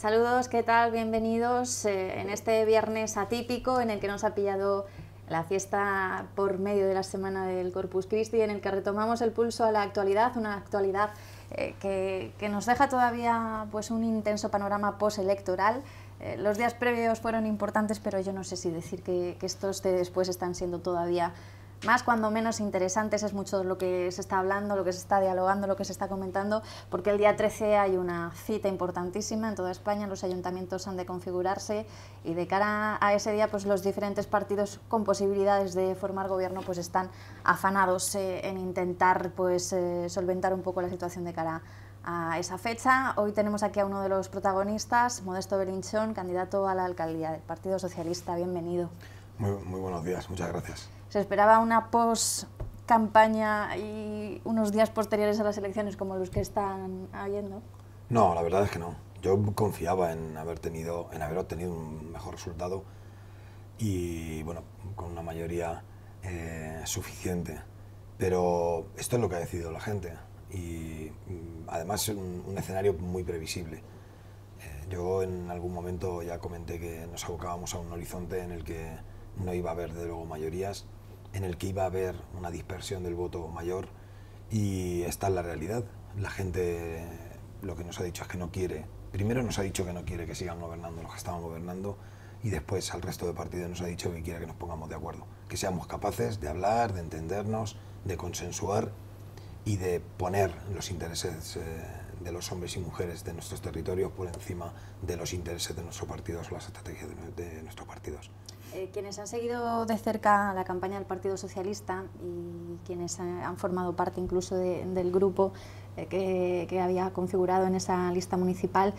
Saludos, ¿qué tal? Bienvenidos en este viernes atípico en el que nos ha pillado la fiesta por medio de la semana del Corpus Christi, en el que retomamos el pulso a la actualidad, una actualidad que nos deja todavía pues, un intenso panorama postelectoral. Los días previos fueron importantes, pero yo no sé si decir que estos de después están siendo todavía más cuando menos interesantes. Es mucho lo que se está hablando, lo que se está dialogando, lo que se está comentando, porque el día 13 hay una cita importantísima en toda España, los ayuntamientos han de configurarse y de cara a ese día pues los diferentes partidos con posibilidades de formar gobierno pues están afanados en intentar pues solventar un poco la situación de cara a esa fecha. Hoy tenemos aquí a uno de los protagonistas, Modesto Belinchón, candidato a la alcaldía del Partido Socialista. Bienvenido. Muy buenos días, muchas gracias. ¿Se esperaba una post-campaña y unos días posteriores a las elecciones como los que están habiendo? No, la verdad es que no. Yo confiaba en haber obtenido un mejor resultado y, bueno, con una mayoría suficiente. Pero esto es lo que ha decidido la gente y además es un escenario muy previsible. Yo en algún momento ya comenté que nos abocábamos a un horizonte en el que no iba a haber de luego mayorías, en el que iba a haber una dispersión del voto mayor, y esta es la realidad. La gente lo que nos ha dicho es que no quiere, primero nos ha dicho que no quiere que sigan gobernando los que estaban gobernando, y después al resto de partidos nos ha dicho que quiere que nos pongamos de acuerdo, que seamos capaces de hablar, de entendernos, de consensuar y de poner los intereses de los hombres y mujeres de nuestros territorios por encima de los intereses de nuestros partidos o las estrategias de nuestros partidos. Quienes han seguido de cerca la campaña del Partido Socialista y quienes han formado parte incluso del grupo que había configurado en esa lista municipal,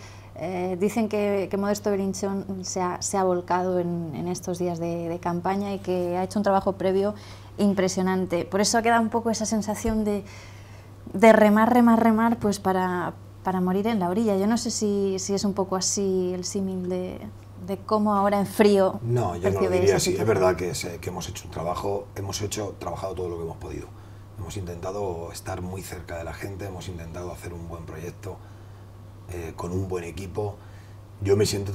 dicen que Modesto Belinchón se ha volcado en estos días de campaña y que ha hecho un trabajo previo impresionante. Por eso queda un poco esa sensación de remar pues para morir en la orilla. Yo no sé si es un poco así el símil de cómo ahora en frío. No, yo no lo diría así. Es verdad que hemos hecho un trabajo, trabajado todo lo que hemos podido. Hemos intentado estar muy cerca de la gente, hemos intentado hacer un buen proyecto con un buen equipo. Yo me siento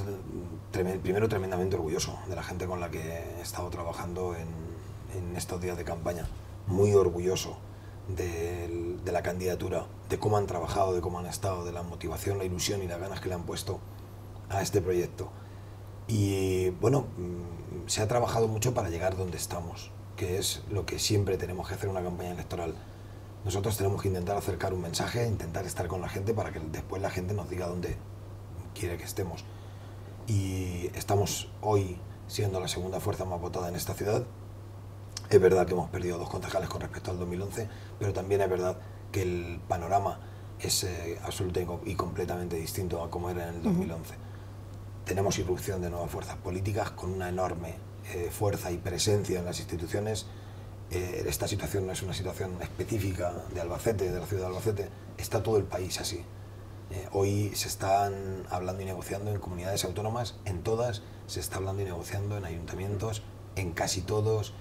primero tremendamente orgulloso de la gente con la que he estado trabajando en estos días de campaña. Muy orgulloso de la candidatura, de cómo han trabajado, de cómo han estado, de la motivación, la ilusión y las ganas que le han puesto a este proyecto. Y bueno, se ha trabajado mucho para llegar donde estamos, que es lo que siempre tenemos que hacer en una campaña electoral. Nosotros tenemos que intentar acercar un mensaje, intentar estar con la gente para que después la gente nos diga dónde quiere que estemos. Y estamos hoy siendo la segunda fuerza más votada en esta ciudad. Es verdad que hemos perdido 2 concejales con respecto al 2011, pero también es verdad que el panorama es absoluto y completamente distinto a como era en el 2011. Tenemos irrupción de nuevas fuerzas políticas con una enorme fuerza y presencia en las instituciones. Esta situación no es una situación específica de Albacete, de la ciudad de Albacete, está todo el país así. Hoy se están hablando y negociando en comunidades autónomas, en todas, se está hablando y negociando en ayuntamientos, en casi todos,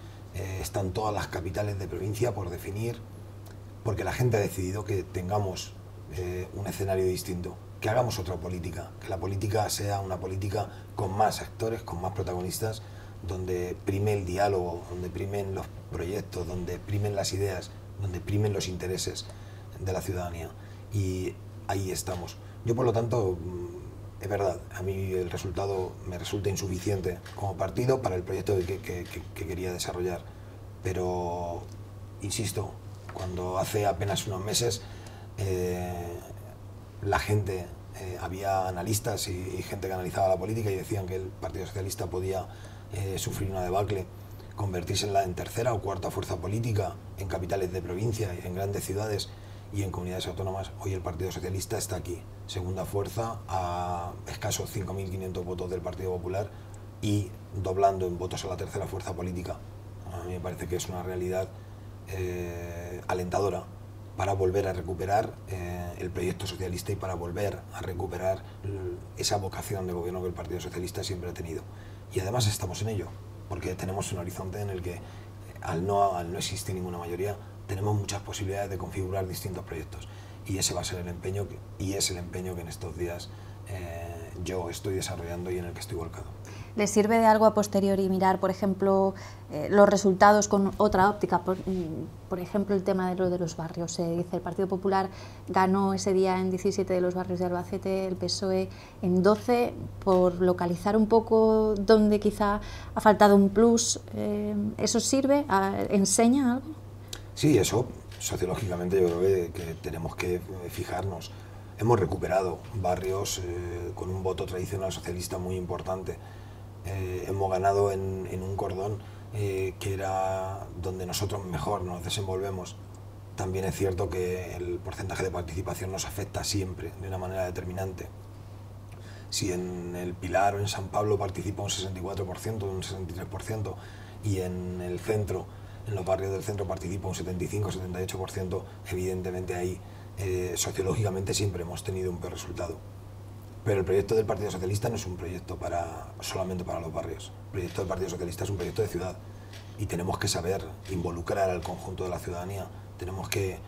están todas las capitales de provincia por definir, porque la gente ha decidido que tengamos un escenario distinto, que hagamos otra política, que la política sea una política con más actores, con más protagonistas, donde prime el diálogo, donde primen los proyectos, donde primen las ideas, donde primen los intereses de la ciudadanía. Y ahí estamos. Yo, por lo tanto, es verdad, a mí el resultado me resulta insuficiente como partido para el proyecto que quería desarrollar. Pero, insisto, cuando hace apenas unos meses la gente, había analistas y gente que analizaba la política y decían que el Partido Socialista podía sufrir una debacle, convertirse en tercera o cuarta fuerza política en capitales de provincia, en grandes ciudades y en comunidades autónomas. Hoy el Partido Socialista está aquí, segunda fuerza, a escasos 5.500 votos del Partido Popular y doblando en votos a la tercera fuerza política. A mí me parece que es una realidad alentadora para volver a recuperar el proyecto socialista y para volver a recuperar esa vocación de gobierno que el Partido Socialista siempre ha tenido. Y además estamos en ello, porque tenemos un horizonte en el que al no existir ninguna mayoría, tenemos muchas posibilidades de configurar distintos proyectos. Y ese va a ser el empeño, y es el empeño que en estos días yo estoy desarrollando y en el que estoy volcado. ¿Les sirve de algo a posteriori mirar, por ejemplo, los resultados con otra óptica? Por ejemplo, el tema de lo de los barrios. Se dice, el Partido Popular ganó ese día en 17 de los barrios de Albacete, el PSOE en 12, por localizar un poco dónde quizá ha faltado un plus. ¿Eso sirve? ¿Enseña algo? Sí, eso sociológicamente yo creo que tenemos que fijarnos. Hemos recuperado barrios con un voto tradicional socialista muy importante. Hemos ganado en un cordón que era donde nosotros mejor nos desenvolvemos. También es cierto que el porcentaje de participación nos afecta siempre de una manera determinante. Si en el Pilar o en San Pablo participa un 64%, un 63%, y en el centro, en los barrios del centro participa un 75-78%, evidentemente ahí sociológicamente siempre hemos tenido un peor resultado. Pero el proyecto del Partido Socialista no es un proyecto solamente para los barrios. El proyecto del Partido Socialista es un proyecto de ciudad y tenemos que saber involucrar al conjunto de la ciudadanía. Tenemos que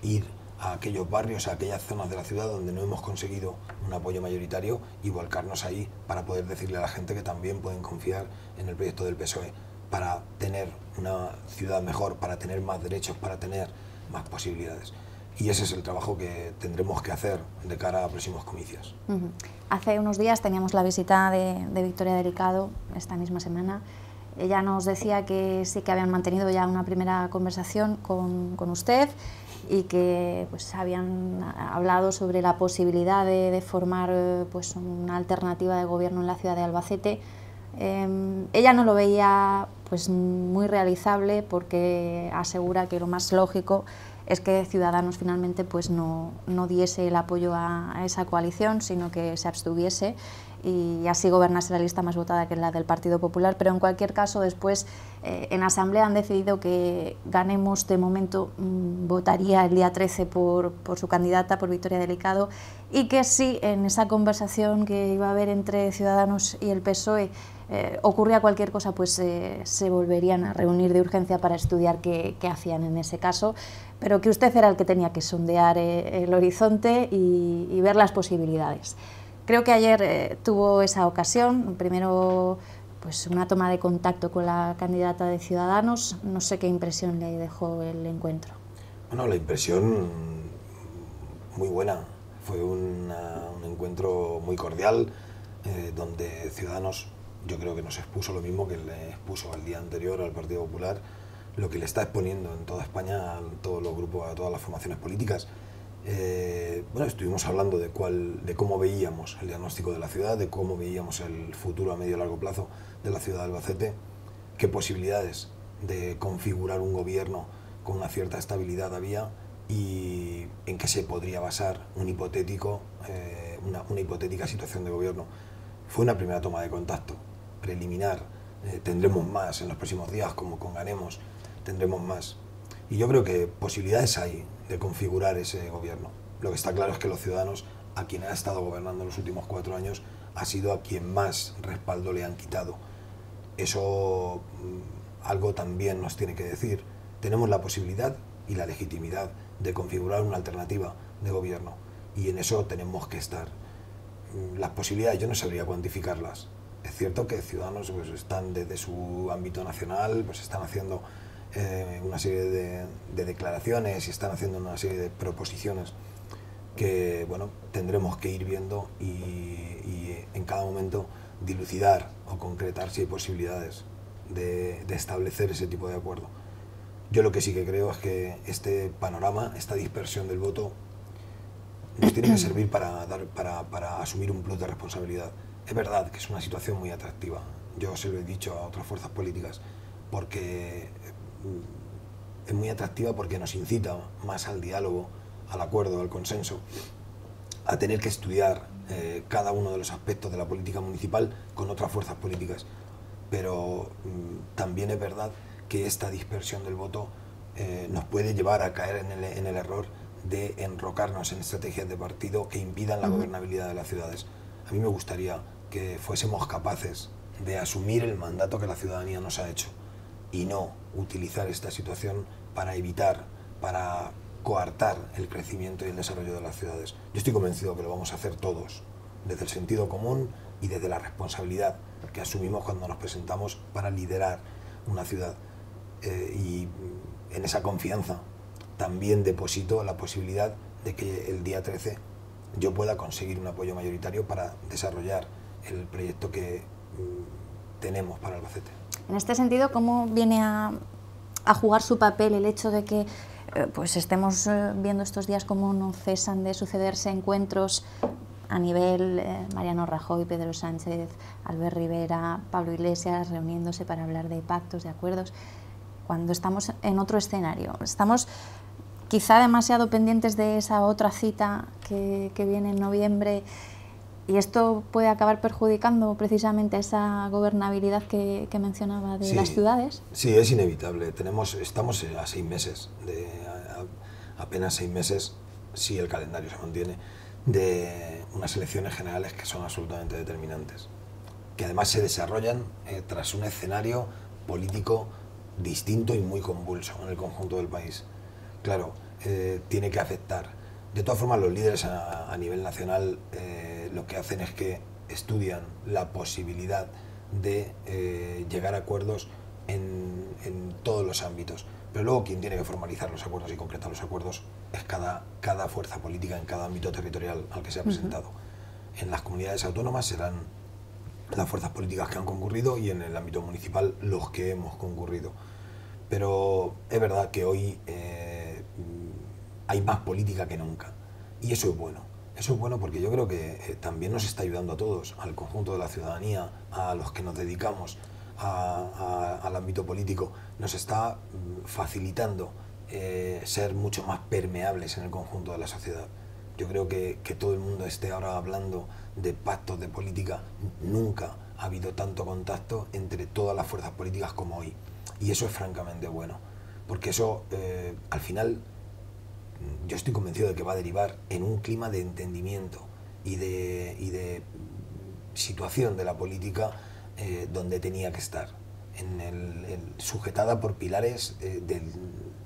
ir a aquellos barrios, a aquellas zonas de la ciudad donde no hemos conseguido un apoyo mayoritario y volcarnos ahí para poder decirle a la gente que también pueden confiar en el proyecto del PSOE para tener una ciudad mejor, para tener más derechos, para tener más posibilidades. Y ese es el trabajo que tendremos que hacer de cara a próximos comicios. Hace unos días teníamos la visita de Victoria Delicado, esta misma semana. Ella nos decía que sí que habían mantenido ya una primera conversación con usted y que pues habían hablado sobre la posibilidad de formar pues una alternativa de gobierno en la ciudad de Albacete. Ella no lo veía pues muy realizable porque asegura que lo más lógico es que Ciudadanos finalmente pues no diese el apoyo a esa coalición, sino que se abstuviese y así gobernase la lista más votada, que es la del Partido Popular. Pero en cualquier caso, después en Asamblea han decidido que Ganemos, de momento, votaría el día 13 por su candidata, por Victoria Delicado, y que si en esa conversación que iba a haber entre Ciudadanos y el PSOE ocurría cualquier cosa, pues se volverían a reunir de urgencia para estudiar qué hacían en ese caso, pero que usted era el que tenía que sondear el horizonte y ver las posibilidades. Creo que ayer tuvo esa ocasión, primero pues una toma de contacto con la candidata de Ciudadanos. No sé qué impresión le dejó el encuentro. Bueno, la impresión muy buena. Fue un encuentro muy cordial, donde Ciudadanos, yo creo que nos expuso lo mismo que le expuso el día anterior al Partido Popular, lo que le está exponiendo en toda España a todos los grupos, a todas las formaciones políticas. Bueno, estuvimos hablando de cómo veíamos el diagnóstico de la ciudad, de cómo veíamos el futuro a medio y largo plazo de la ciudad de Albacete, qué posibilidades de configurar un gobierno con una cierta estabilidad había y en qué se podría basar una hipotética situación de gobierno. Fue una primera toma de contacto preliminar. Tendremos más en los próximos días, como con Ganemos, tendremos más. Y yo creo que posibilidades hay de configurar ese gobierno. Lo que está claro es que los ciudadanos, a quien ha estado gobernando en los últimos 4 años, ha sido a quien más respaldo le han quitado. Eso algo también nos tiene que decir. Tenemos la posibilidad y la legitimidad de configurar una alternativa de gobierno y en eso tenemos que estar. Las posibilidades yo no sabría cuantificarlas. Es cierto que Ciudadanos pues, están desde su ámbito nacional, pues están haciendo una serie de declaraciones y están haciendo una serie de proposiciones que bueno, tendremos que ir viendo y en cada momento dilucidar o concretar si hay posibilidades de establecer ese tipo de acuerdo. Yo lo que sí que creo es que este panorama, esta dispersión del voto, nos tiene que servir para asumir un plus de responsabilidad. Es verdad que es una situación muy atractiva, yo se lo he dicho a otras fuerzas políticas, porque es muy atractiva porque nos incita más al diálogo, al acuerdo, al consenso, a tener que estudiar cada uno de los aspectos de la política municipal con otras fuerzas políticas. Pero también es verdad que esta dispersión del voto nos puede llevar a caer en el error de enrocarnos en estrategias de partido que impidan la gobernabilidad de las ciudades. A mí me gustaría que fuésemos capaces de asumir el mandato que la ciudadanía nos ha hecho y no utilizar esta situación para evitar, para coartar el crecimiento y el desarrollo de las ciudades. Yo estoy convencido que lo vamos a hacer todos, desde el sentido común y desde la responsabilidad que asumimos cuando nos presentamos para liderar una ciudad. Y en esa confianza también deposito la posibilidad de que el día 13 yo pueda conseguir un apoyo mayoritario para desarrollar el proyecto que tenemos para Albacete. En este sentido, ¿cómo viene a jugar su papel el hecho de que pues estemos viendo estos días cómo no cesan de sucederse encuentros a nivel Mariano Rajoy, Pedro Sánchez, Albert Rivera, Pablo Iglesias reuniéndose para hablar de pactos, de acuerdos, cuando estamos en otro escenario? Estamos quizá demasiado pendientes de esa otra cita que viene en noviembre, y esto puede acabar perjudicando precisamente esa gobernabilidad que mencionaba de las ciudades. Sí, es inevitable. Estamos a 6 meses, apenas 6 meses, si el calendario se mantiene, de unas elecciones generales que son absolutamente determinantes, que además se desarrollan tras un escenario político distinto y muy convulso en el conjunto del país. Claro, tiene que afectar. De todas formas, los líderes a nivel nacional lo que hacen es que estudian la posibilidad de llegar a acuerdos en todos los ámbitos. Pero luego quien tiene que formalizar los acuerdos y concretar los acuerdos es cada fuerza política en cada ámbito territorial al que se ha presentado. En las comunidades autónomas serán las fuerzas políticas que han concurrido y en el ámbito municipal los que hemos concurrido. Pero es verdad que hoy hay más política que nunca, y eso es bueno. Eso es bueno porque yo creo que también nos está ayudando a todos, al conjunto de la ciudadanía, a los que nos dedicamos al ámbito político, nos está facilitando ser mucho más permeables en el conjunto de la sociedad. Yo creo que todo el mundo esté ahora hablando de pactos de política. Nunca ha habido tanto contacto entre todas las fuerzas políticas como hoy, y eso es francamente bueno, porque eso al final yo estoy convencido de que va a derivar en un clima de entendimiento y de situación de la política donde tenía que estar, sujetada por pilares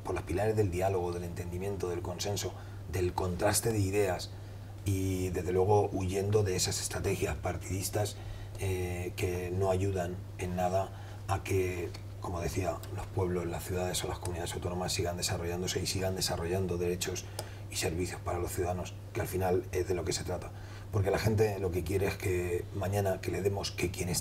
por los pilares del diálogo, del entendimiento, del consenso, del contraste de ideas, y desde luego huyendo de esas estrategias partidistas que no ayudan en nada a que, como decía, los pueblos, las ciudades o las comunidades autónomas sigan desarrollándose y sigan desarrollando derechos y servicios para los ciudadanos, que al final es de lo que se trata. Porque la gente lo que quiere es que mañana que le demos, que quien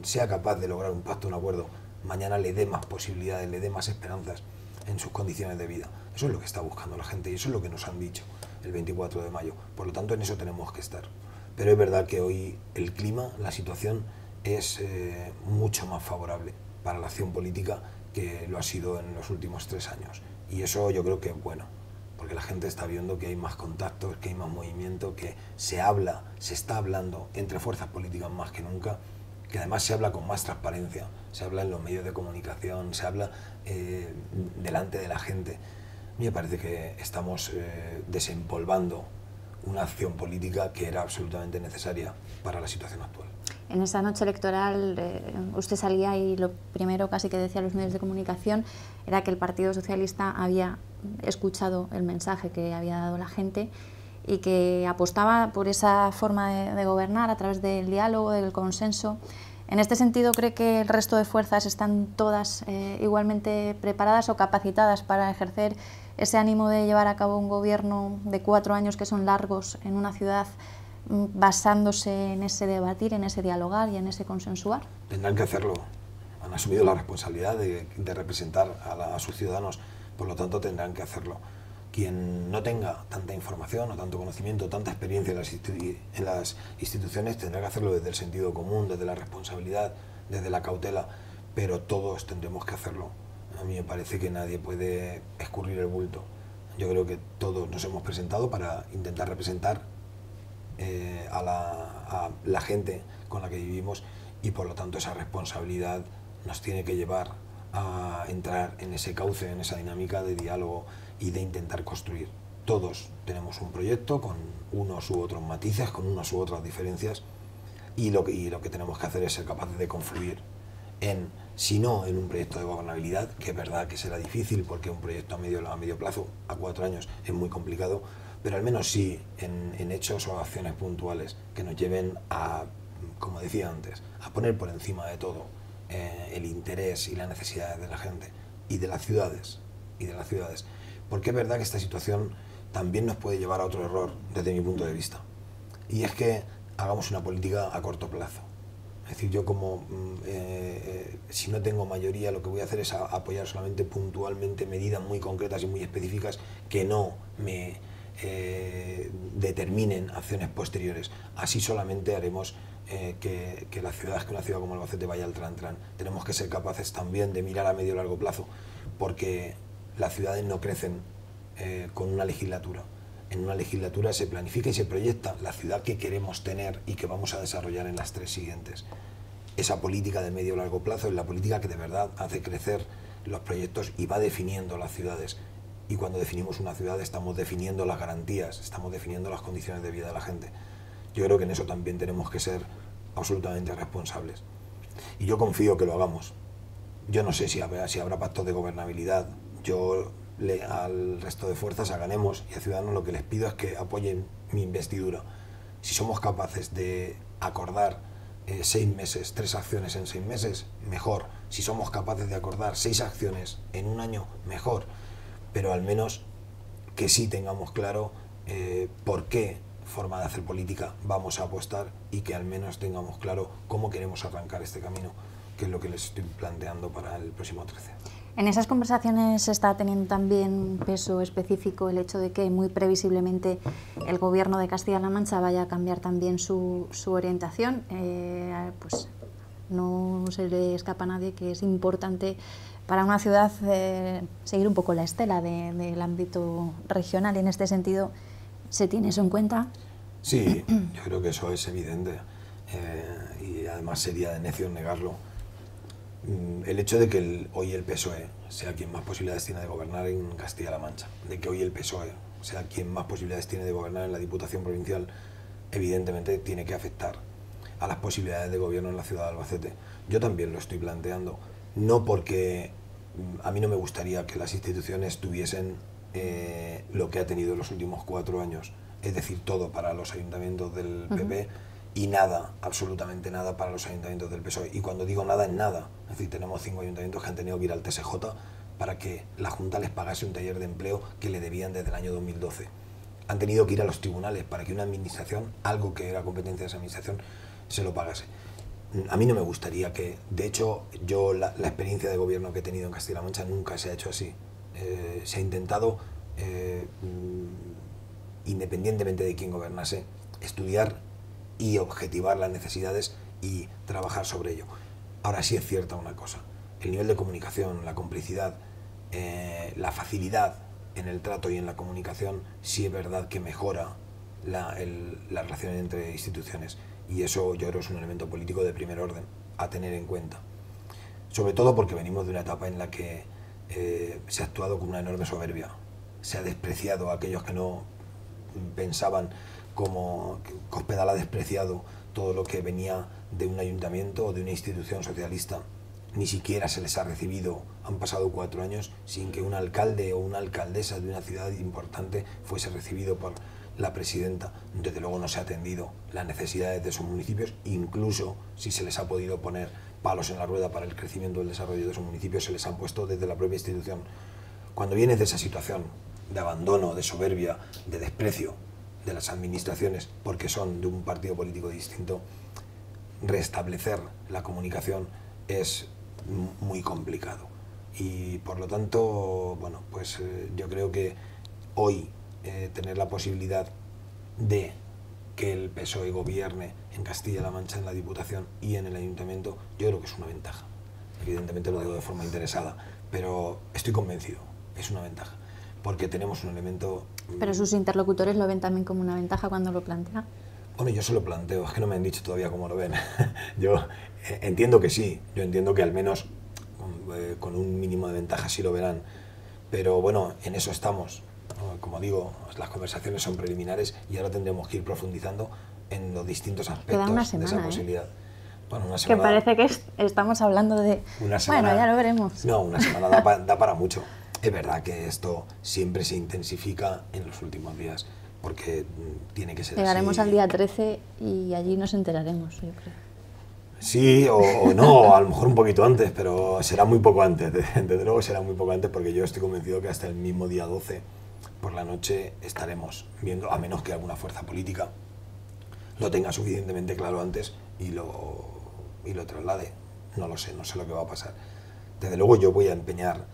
sea capaz de lograr un pacto, un acuerdo, mañana le dé más posibilidades, le dé más esperanzas en sus condiciones de vida. Eso es lo que está buscando la gente y eso es lo que nos han dicho el 24 de mayo. Por lo tanto, en eso tenemos que estar. Pero es verdad que hoy el clima, la situación es mucho más favorable para la acción política que lo ha sido en los últimos 3 años. Y eso yo creo que es bueno, porque la gente está viendo que hay más contactos, que hay más movimiento, que se está hablando entre fuerzas políticas más que nunca, que además se habla con más transparencia, se habla en los medios de comunicación, se habla delante de la gente. A mí me parece que estamos desempolvando una acción política que era absolutamente necesaria para la situación actual. En esa noche electoral usted salía y lo primero casi que decía a los medios de comunicación era que el Partido Socialista había escuchado el mensaje que había dado la gente y que apostaba por esa forma de gobernar a través del diálogo, del consenso. En este sentido, ¿cree que el resto de fuerzas están todas igualmente preparadas o capacitadas para ejercer ese ánimo de llevar a cabo un gobierno de 4 años que son largos en una ciudad, basándose en ese debatir, en ese dialogar y en ese consensuar? Tendrán que hacerlo. Han asumido la responsabilidad de representar a sus ciudadanos, por lo tanto tendrán que hacerlo. Quien no tenga tanta información o tanto conocimiento, tanta experiencia en las instituciones, tendrá que hacerlo desde el sentido común, desde la responsabilidad, desde la cautela, pero todos tendremos que hacerlo. A mí me parece que nadie puede escurrir el bulto. Yo creo que todos nos hemos presentado para intentar representar a la gente con la que vivimos, y por lo tanto esa responsabilidad nos tiene que llevar a entrar en ese cauce, en esa dinámica de diálogo y de intentar construir. Todos tenemos un proyecto con unos u otros matices, con unas u otras diferencias, y lo que tenemos que hacer es ser capaces de confluir si no en un proyecto de gobernabilidad, que es verdad que será difícil porque un proyecto a medio plazo, a 4 años, es muy complicado, pero al menos sí en hechos o acciones puntuales que nos lleven a, como decía antes, a poner por encima de todo el interés y las necesidades de la gente y de las ciudades, porque es verdad que esta situación también nos puede llevar a otro error desde mi punto de vista, y es que hagamos una política a corto plazo. Es decir, yo como si no tengo mayoría, lo que voy a hacer es apoyar solamente puntualmente medidas muy concretas y muy específicas que no me determinen acciones posteriores. Así solamente haremos que una ciudad como Albacete vaya al tran-tran. Tenemos que ser capaces también de mirar a medio y largo plazo, porque las ciudades no crecen con una legislatura. En una legislatura se planifica y se proyecta la ciudad que queremos tener y que vamos a desarrollar en las 3 siguientes. Esa política de medio y largo plazo es la política que de verdad hace crecer los proyectos y va definiendo las ciudades. Y cuando definimos una ciudad estamos definiendo las garantías, estamos definiendo las condiciones de vida de la gente. Yo creo que en eso también tenemos que ser absolutamente responsables. Y yo confío que lo hagamos. Yo no sé si habrá pactos de gobernabilidad. Yo al resto de fuerzas, a Ganemos y a Ciudadanos, lo que les pido es que apoyen mi investidura. Si somos capaces de acordar 6 meses, 3 acciones en 6 meses, mejor. Si somos capaces de acordar 6 acciones en un año, mejor. Pero al menos que sí tengamos claro por qué forma de hacer política vamos a apostar y que al menos tengamos claro cómo queremos arrancar este camino, que es lo que les estoy planteando para el próximo 13. En esas conversaciones está teniendo también peso específico el hecho de que muy previsiblemente el Gobierno de Castilla-La Mancha vaya a cambiar también su orientación. Pues no se le escapa a nadie que es importante para una ciudad seguir un poco la estela del ámbito regional, y en este sentido, ¿se tiene eso en cuenta? Sí, yo creo que eso es evidente y además sería de necio negarlo. El hecho de que hoy el PSOE sea quien más posibilidades tiene de gobernar en Castilla-La Mancha, de que hoy el PSOE sea quien más posibilidades tiene de gobernar en la Diputación Provincial, evidentemente tiene que afectar a las posibilidades de gobierno en la ciudad de Albacete. Yo también lo estoy planteando, no porque a mí no me gustaría que las instituciones tuviesen lo que ha tenido en los últimos 4 años, es decir, todo para los ayuntamientos del PP, y nada, absolutamente nada para los ayuntamientos del PSOE. Y cuando digo nada, es nada. Es decir, tenemos 5 ayuntamientos que han tenido que ir al TSJ para que la Junta les pagase un taller de empleo que le debían desde el año 2012. Han tenido que ir a los tribunales para que una administración, algo que era competencia de esa administración, se lo pagase. A mí no me gustaría que, de hecho, yo la experiencia de gobierno que he tenido en Castilla-La Mancha nunca se ha hecho así. Se ha intentado, independientemente de quién gobernase, estudiar y objetivar las necesidades y trabajar sobre ello. Ahora sí es cierta una cosa, el nivel de comunicación, la complicidad, la facilidad en el trato y en la comunicación, sí es verdad que mejora la relación entre instituciones, y eso yo creo es un elemento político de primer orden a tener en cuenta, sobre todo porque venimos de una etapa en la que se ha actuado con una enorme soberbia, se ha despreciado a aquellos que no pensaban como Cospedal ha despreciado todo lo que venía de un ayuntamiento o de una institución socialista. Ni siquiera se les ha recibido, han pasado 4 años sin que un alcalde o una alcaldesa de una ciudad importante fuese recibido por la presidenta. Desde luego no se ha atendido las necesidades de sus municipios, incluso si se les ha podido poner palos en la rueda para el crecimiento y el desarrollo de sus municipios, se les han puesto desde la propia institución. Cuando vienes de esa situación de abandono, de soberbia, de desprecio de las administraciones porque son de un partido político distinto, restablecer la comunicación es muy complicado. Y por lo tanto, bueno, pues yo creo que hoy tener la posibilidad de que el PSOE gobierne en Castilla-La Mancha, en la Diputación y en el Ayuntamiento, yo creo que es una ventaja. Evidentemente lo digo de forma interesada, pero estoy convencido, es una ventaja, porque tenemos un elemento... Pero sus interlocutores lo ven también como una ventaja cuando lo plantea. Bueno, yo se lo planteo, es que no me han dicho todavía cómo lo ven. Yo entiendo que sí, yo entiendo que al menos con un mínimo de ventaja sí lo verán, pero bueno, en eso estamos. Como digo, las conversaciones son preliminares y ahora tendremos que ir profundizando en los distintos aspectos de esa posibilidad. Bueno, una semana, que parece que estamos hablando de... Una semana, bueno, ya lo veremos. No, una semana da para mucho. Es verdad que esto siempre se intensifica en los últimos días porque tiene que ser Llegaremos así. al día 13 y allí nos enteraremos, yo creo. Sí, o no, a lo mejor un poquito antes, pero será muy poco antes, desde luego será muy poco antes, porque yo estoy convencido que hasta el mismo día 12 por la noche estaremos viendo, a menos que alguna fuerza política lo tenga suficientemente claro antes y lo traslade. No lo sé, no sé lo que va a pasar. Desde luego yo voy a empeñar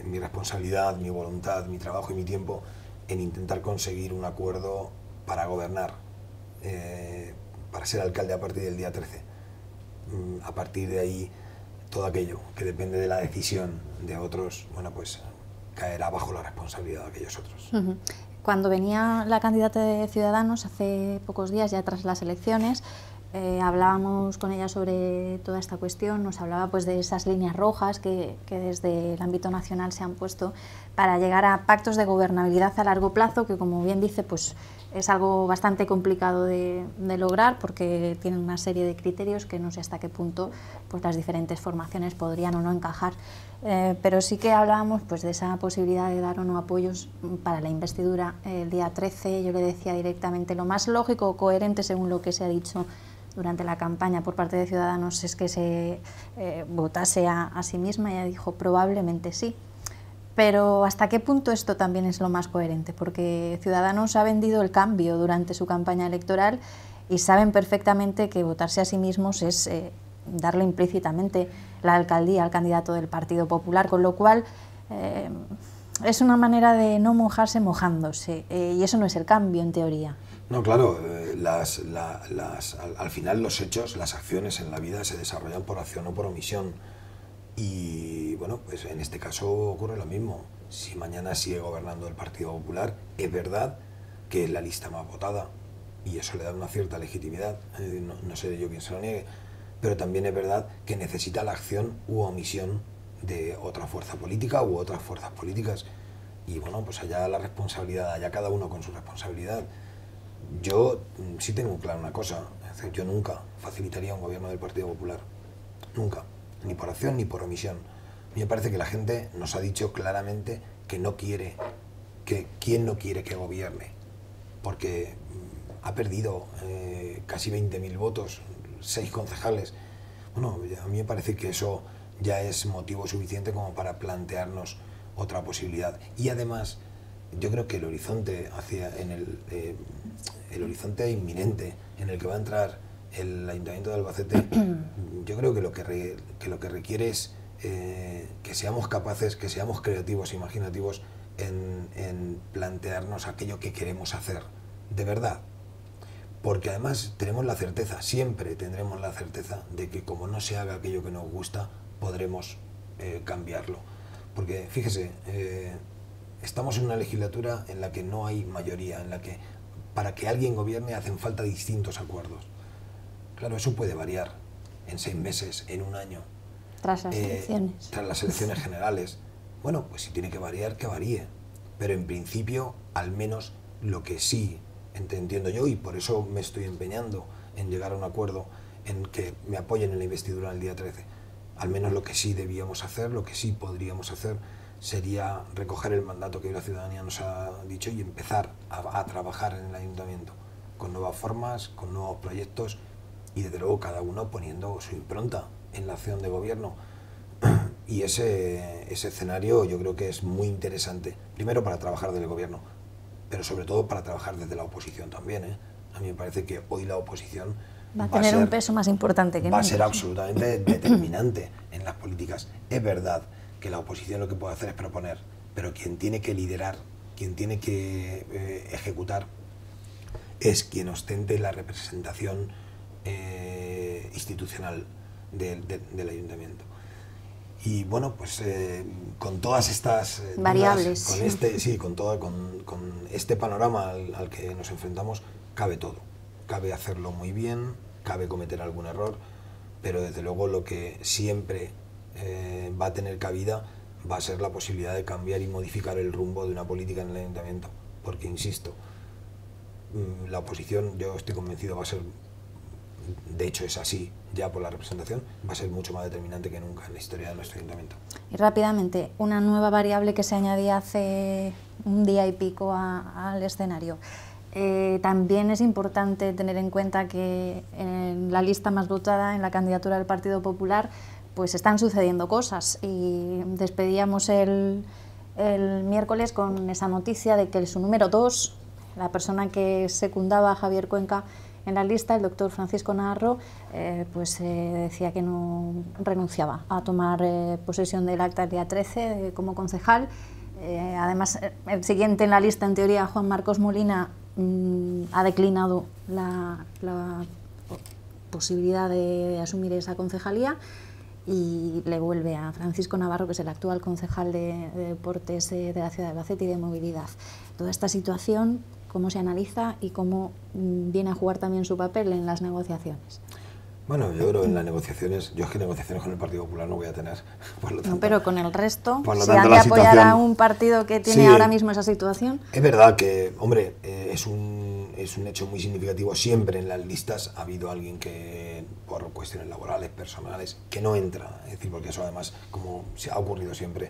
mi responsabilidad, mi voluntad, mi trabajo y mi tiempo en intentar conseguir un acuerdo para gobernar, para ser alcalde a partir del día 13. A partir de ahí, todo aquello que depende de la decisión de otros, bueno, pues caerá bajo la responsabilidad de aquellos otros. Cuando venía la candidata de Ciudadanos hace pocos días, ya tras las elecciones, hablábamos con ella sobre toda esta cuestión, nos hablaba pues de esas líneas rojas que desde el ámbito nacional se han puesto para llegar a pactos de gobernabilidad a largo plazo, que como bien dice, pues es algo bastante complicado de lograr porque tienen una serie de criterios que no sé hasta qué punto pues las diferentes formaciones podrían o no encajar. Pero sí que hablábamos pues de esa posibilidad de dar o no apoyos para la investidura el día 13. Yo le decía directamente, lo más lógico o coherente según lo que se ha dicho durante la campaña por parte de Ciudadanos es que se votase a sí misma. Ella dijo probablemente sí. Pero ¿hasta qué punto esto también es lo más coherente? Porque Ciudadanos ha vendido el cambio durante su campaña electoral y saben perfectamente que votarse a sí mismos es darle implícitamente la alcaldía al candidato del Partido Popular, con lo cual es una manera de no mojarse mojándose, y eso no es el cambio en teoría. No, claro, al final los hechos, las acciones en la vida se desarrollan por acción o por omisión. Y bueno, pues en este caso ocurre lo mismo. Si mañana sigue gobernando el Partido Popular, es verdad que es la lista más votada y eso le da una cierta legitimidad, no sé yo quién se lo niegue, pero también es verdad que necesita la acción u omisión de otra fuerza política u otras fuerzas políticas. Y bueno, pues allá la responsabilidad, allá cada uno con su responsabilidad. Yo sí tengo claro una cosa, es decir, yo nunca facilitaría un gobierno del Partido Popular, nunca. Ni por acción ni por omisión. A mí me parece que la gente nos ha dicho claramente que no quiere, que quién no quiere que gobierne, porque ha perdido casi 20.000 votos, 6 concejales. Bueno, a mí me parece que eso ya es motivo suficiente como para plantearnos otra posibilidad. Y además, yo creo que el horizonte el horizonte inminente en el que va a entrar el Ayuntamiento de Albacete, yo creo que lo que requiere es que seamos capaces, que seamos creativos e imaginativos en plantearnos aquello que queremos hacer, de verdad. Porque además tenemos la certeza, siempre tendremos la certeza de que como no se haga aquello que nos gusta, podremos cambiarlo. Porque fíjese, estamos en una legislatura en la que no hay mayoría, en la que para que alguien gobierne hacen falta distintos acuerdos. Claro, eso puede variar en 6 meses, en un año. Tras las elecciones. Tras las elecciones generales. Bueno, pues si tiene que variar, que varíe. Pero en principio, al menos lo que sí entiendo yo, y por eso me estoy empeñando en llegar a un acuerdo en que me apoyen en la investidura el día 13, al menos lo que sí debíamos hacer, lo que sí podríamos hacer, sería recoger el mandato que la ciudadanía nos ha dicho y empezar a trabajar en el ayuntamiento, con nuevas formas, con nuevos proyectos, y desde luego cada uno poniendo su impronta en la acción de gobierno. Y ese escenario yo creo que es muy interesante, primero para trabajar desde el gobierno, pero sobre todo para trabajar desde la oposición también. A mí me parece que hoy la oposición va a tener un peso más importante que nunca. Va a ser absolutamente determinante en las políticas. Es verdad que la oposición lo que puede hacer es proponer, pero quien tiene que liderar, quien tiene que ejecutar, es quien ostente la representación institucional del ayuntamiento. Y bueno, pues con todas estas variables, dudas, con este panorama al que nos enfrentamos, cabe todo. Cabe hacerlo muy bien, cabe cometer algún error, pero desde luego lo que siempre va a tener cabida va a ser la posibilidad de cambiar y modificar el rumbo de una política en el ayuntamiento. Porque, insisto, la oposición, yo estoy convencido, va a ser, de hecho es así, ya por la representación, va a ser mucho más determinante que nunca en la historia de nuestro ayuntamiento. Y rápidamente, una nueva variable que se añadía hace un día y pico al escenario. También es importante tener en cuenta que en la lista más votada, en la candidatura del Partido Popular, pues están sucediendo cosas, y despedíamos el miércoles con esa noticia de que su número 2, la persona que secundaba a Javier Cuenca en la lista, el doctor Francisco Navarro, decía que no renunciaba a tomar posesión del acta el día 13 como concejal. Además, el siguiente en la lista, en teoría, Juan Marcos Molina, ha declinado la posibilidad de asumir esa concejalía, y le vuelve a Francisco Navarro, que es el actual concejal de Deportes de la ciudad de Albacete y de Movilidad. Toda esta situación, ¿cómo se analiza y cómo viene a jugar también su papel en las negociaciones? Bueno, yo creo que en las negociaciones, yo es que negociaciones con el Partido Popular no voy a tener, por lo tanto, no, pero con el resto, si han de apoyar a un partido que tiene ahora mismo esa situación. Es verdad que, hombre, es un hecho muy significativo. Siempre en las listas ha habido alguien que, por cuestiones laborales, personales, que no entra. Es decir, porque eso además, como se ha ocurrido siempre,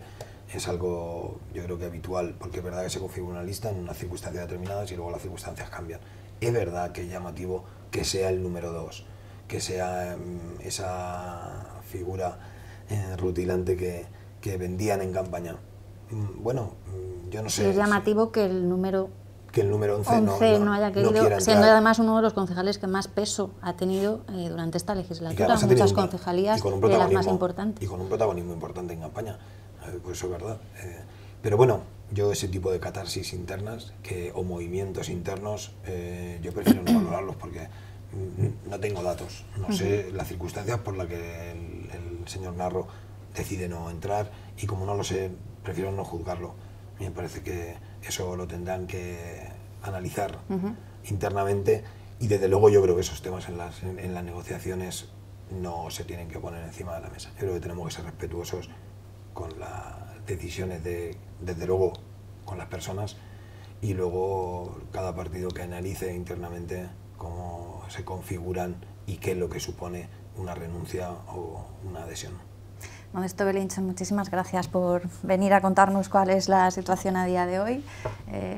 es algo, yo creo que habitual, porque es verdad que se configura una lista en unas circunstancias determinadas y luego las circunstancias cambian. Es verdad que es llamativo que sea el número 2, que sea esa figura rutilante que vendían en campaña. Bueno, yo no sé. Sí, es llamativo que el número 11 no haya querido, siendo además uno de los concejales que más peso ha tenido durante esta legislatura, muchas concejalías de las más importantes. Y con un protagonismo importante en campaña, pues eso es verdad. Pero bueno, yo ese tipo de catarsis internas o movimientos internos, yo prefiero no valorarlos porque no tengo datos, no sé las circunstancias por las que el señor Narro decide no entrar, y como no lo sé, prefiero no juzgarlo. A mí me parece que eso lo tendrán que analizar internamente, y desde luego yo creo que esos temas en las negociaciones no se tienen que poner encima de la mesa. Yo creo que tenemos que ser respetuosos con las decisiones desde luego, con las personas, y luego cada partido que analice internamente cómo se configuran y qué es lo que supone una renuncia o una adhesión. Modesto Belinchón, muchísimas gracias por venir a contarnos cuál es la situación a día de hoy.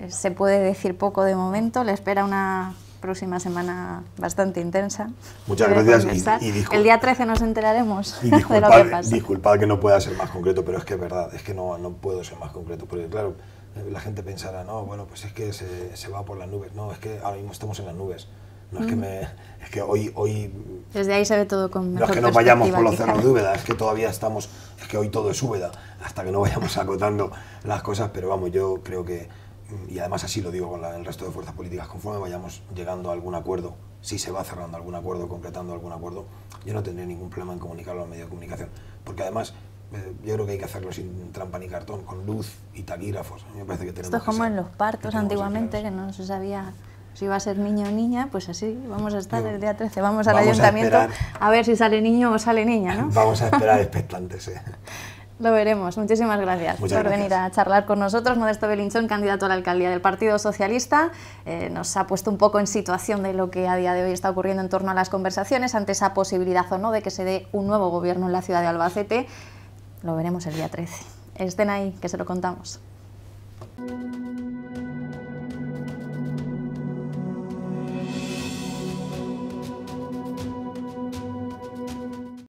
Se puede decir poco de momento, le espera una próxima semana bastante intensa. Muchas gracias y el día 13 nos enteraremos de lo que pasa. Disculpad que no pueda ser más concreto, pero es que es verdad, es que no puedo ser más concreto, porque claro, la gente pensará, no, bueno, pues es que se va por las nubes. No, es que ahora mismo estamos en las nubes. No es que hoy desde ahí se ve todo con mejor perspectiva. No es que no vayamos por los cerros de Úbeda, es que todavía estamos, es que hoy todo es Úbeda, hasta que no vayamos acotando las cosas, pero vamos, yo creo que, y además así lo digo con el resto de fuerzas políticas, conforme vayamos llegando a algún acuerdo, si se va cerrando algún acuerdo, concretando algún acuerdo, yo no tendré ningún problema en comunicarlo a los medios de comunicación, porque además yo creo que hay que hacerlo sin trampa ni cartón, con luz y taquígrafos. A mí me parece que tenemos. Esto es como en los partos antiguamente, que no se sabía si iba a ser niño o niña, pues así vamos a estar el día 13, vamos al ayuntamiento a ver si sale niño o sale niña, ¿no? Vamos a esperar expectantes. Lo veremos. Muchísimas gracias por venir a charlar con nosotros. Modesto Belinchón, candidato a la alcaldía del Partido Socialista, nos ha puesto un poco en situación de lo que a día de hoy está ocurriendo en torno a las conversaciones ante esa posibilidad o no de que se dé un nuevo gobierno en la ciudad de Albacete. Lo veremos el día 13. Estén ahí, que se lo contamos.